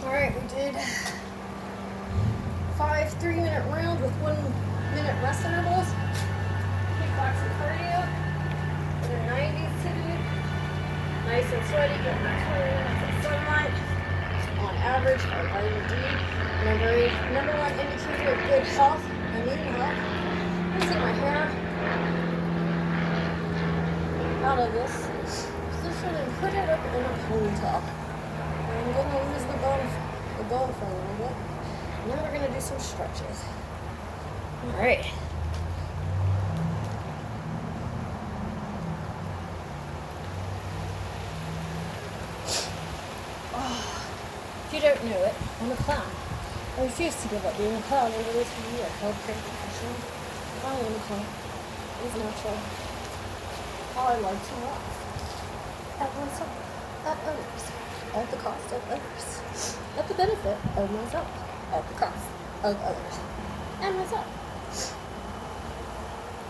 Alright, we did 5 3-minute rounds with 1-minute rest intervals. Kickboxing cardio. In the 90s today. Nice and sweaty, getting that 20 minutes of sunlight. On average, our vitamin D. Number one indicator of good health and immune health. I'm gonna take my hair out of this position and put it up in a ponytail. I'm gonna lose the bone for a little bit. Now we're gonna do some stretches. All right. If you don't know it, I'm a clown. I refuse to give up being a clown over this year. Healthcare professional. I am a clown. It's natural. I like to laugh at myself, at others, at the cost of others, at the benefit of myself, at the cost of others, and myself.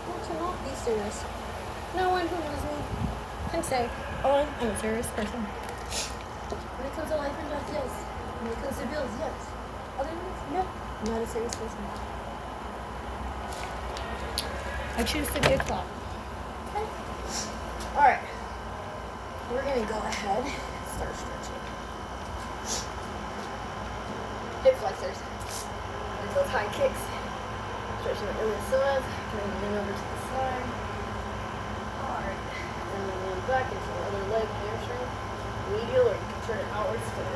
I cannot be serious. No one who knows me can say, oh, I'm a serious person. When it comes to life and death, yes. When it comes to bills, yes. Otherwise, no. I'm not a serious person. I choose to be a clown. Okay? Alright. We're going to go ahead and start stretching. Hip flexors. There's those high kicks. Stretching the iliopsoas. Bringing it over to the side. Alright. And then lean back into the other leg, hamstring. Medial, or you can turn it outwards to the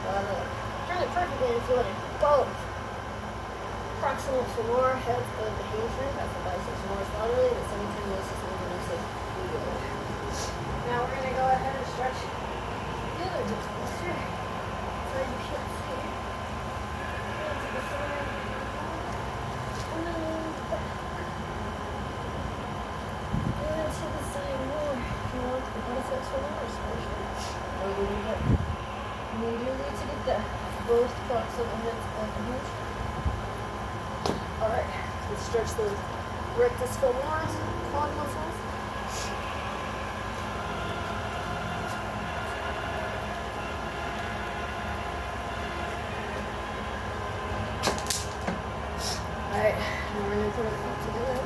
bottom. Turn it perfectly and feel it in both. Proximal femur, head of the hamstring, that's the biceps femoris laterally, the semitendinosus ligaminosus medially. Now we're going to go ahead and stretch the other hip flexor. So you can't see. Into the side. And then back. And to the side more. If you want the biceps femoris portion. Medially to get the both proximal heads of the hamstring. Alright, let's stretch those rectus femoris, quad muscles. Alright, now we're going to put our feet together.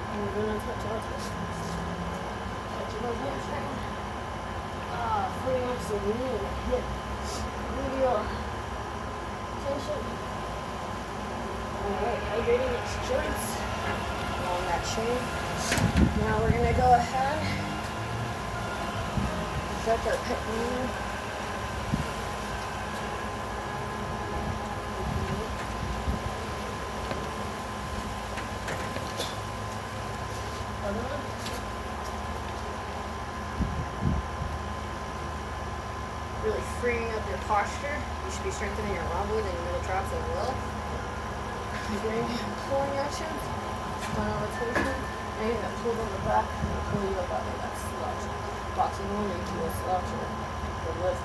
And we're going to touch our toes. Touch our hamstring. Putting up some knee and hip. Medial tension. Alright, hydrating its joints along that chain. Now we're going to go ahead and stretch our pec minor. Other one. Really freeing up your posture. You should be strengthening your rhomboid and your middle traps as well. Doing pulling action, spinal rotation, anything that pulls on the back and pull you up out of that slouch. Boxing one into a slouch or the lift.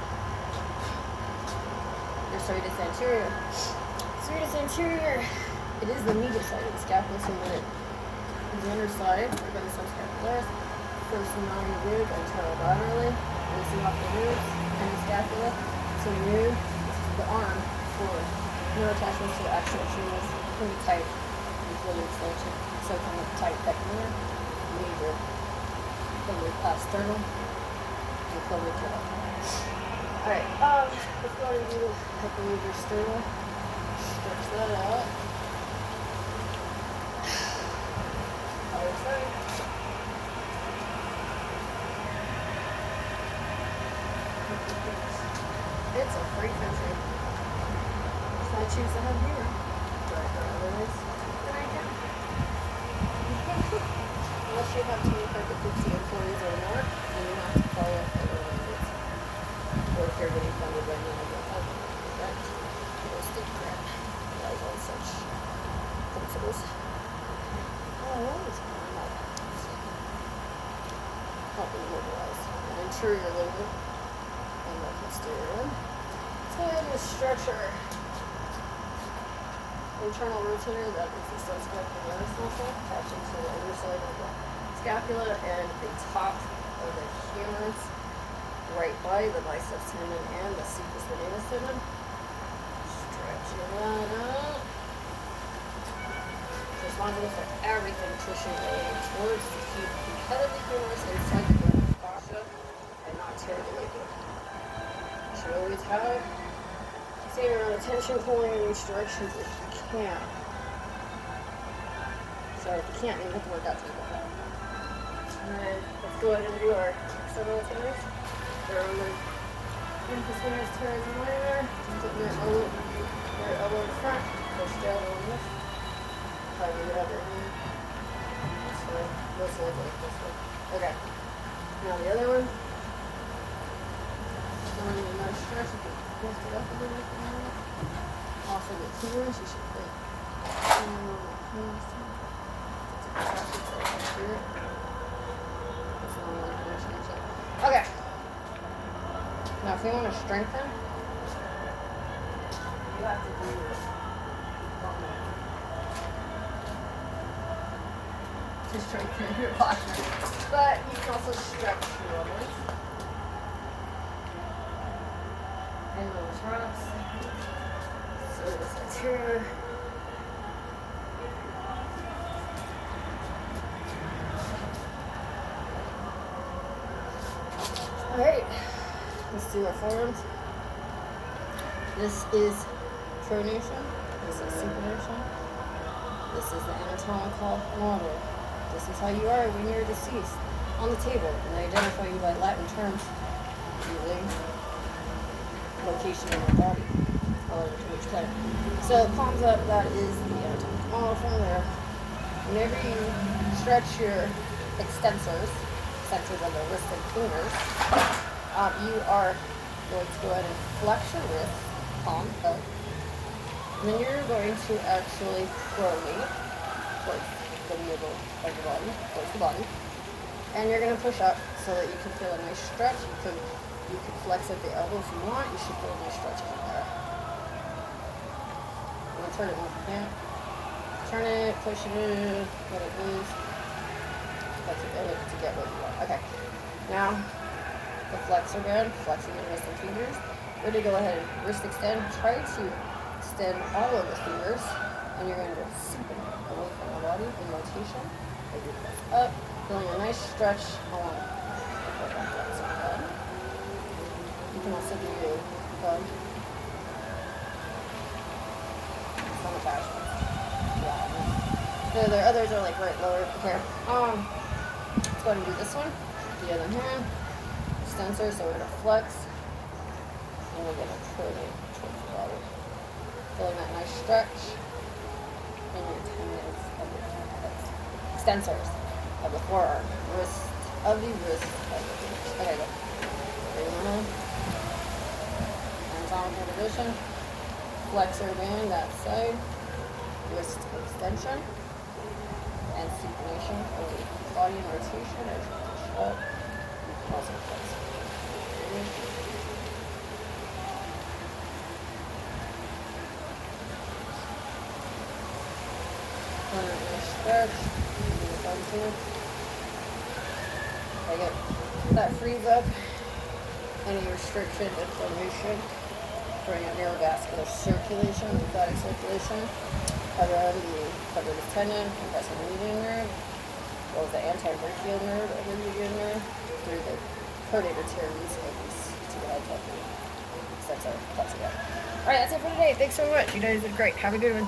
Your serratus anterior. Serratus anterior, it is the medial side of the scapula, so when it is the underside, we're going to subscapularis, first non rib anterolaterally, releasing off the ribs and the scapula. So move the arm forward. No attachments to the actual shoulders. Pretty tight with extension. So kind of tight pec minor. Major. Pelvic past sternum. And pelvic jaw. Alright, let's go ahead and do the major sternum. Stretch that out. Other side. It's a free country. I choose to have here. But otherwise, then I can. Unless you have 25 to 50 employees or more, then you have to follow federal mandates. Or if you're getting funded by non-government, right? Or state grant. Like all such principles. Oh, I always find that helping mobilize an interior ligament and the posterior limb. Let's go ahead and stretch our internal rotator, that is the subscapularis muscle, attaching to the underside of the scapula and the top of the humerus. right by the biceps tendon and the cephus radialis tendon. Stretching that out. Responsible for everything pushing over towards the head of the humerus inside the groin fascia and not tear the labia. You should always have the same amount of tension pulling in each direction if you can. So if you can't, then you have to work out to the bottom. Alright, let's go ahead and do our external rotators. They're on the infus fingers, tears and minor. Just put your elbow in front, push down on this. Probably move it up your knee. This way. Most likely this way. Okay. Now the other one. Showing you a nice stretch. You can lift it up a little bit more. Also the humerus, you should put humerus too. Okay. Now, if you want to strengthen, you have to do to strengthen your posture. But you can also stretch your elbows and those reps. So this here. Alright, let's do our forearms. This is pronation, this is supination, this is the anatomical model. This is how you are when you're deceased on the table, and they identify you by Latin terms using location in your body, or which planet. So palms up, that is the anatomical model from there. Whenever you stretch your extensors of the wrist and fingers, you are going to go ahead and flex your wrist, palm up, and then you're going to actually pronate towards the middle of the body, towards the body, and you're going to push up so that you can feel a nice stretch. You can flex at the elbow if you want. You should feel a nice stretch in there. I'm going to turn it once again. Turn it, push it, let it move. That's it to get what you want. Okay. Now, the flex again, flexing the wrist and fingers. We're going to go ahead and wrist extend. Try to extend all of the fingers, and you're going to supine away from the body in rotation. Maybe press up, feeling a nice stretch along the forearm flex again. You can also do your bug. Some attachments. Yeah. The others are like right lower here. Let's go ahead and do this one. The other hand, extensor, so we're going to flex, and we're going to pronate towards the body. Feeling that nice stretch in your tendons of your extensors of the forearm, wrist of the fingers. Okay, go. Bring one in. Hands on position. Flexor band that side. Wrist extension. And supination of the body in rotation as you push up. You can also flex. Stretch. Okay, that frees up any restriction, inflammation, for your neurovascular circulation, lymphatic circulation. Cover the tendon, compressing the median nerve, as well as the antebrachial nerve of the median nerve through the pronator teres of these to the head of the extensor. Alright, that's it for today. Thanks so much. You guys did great. Have a good one.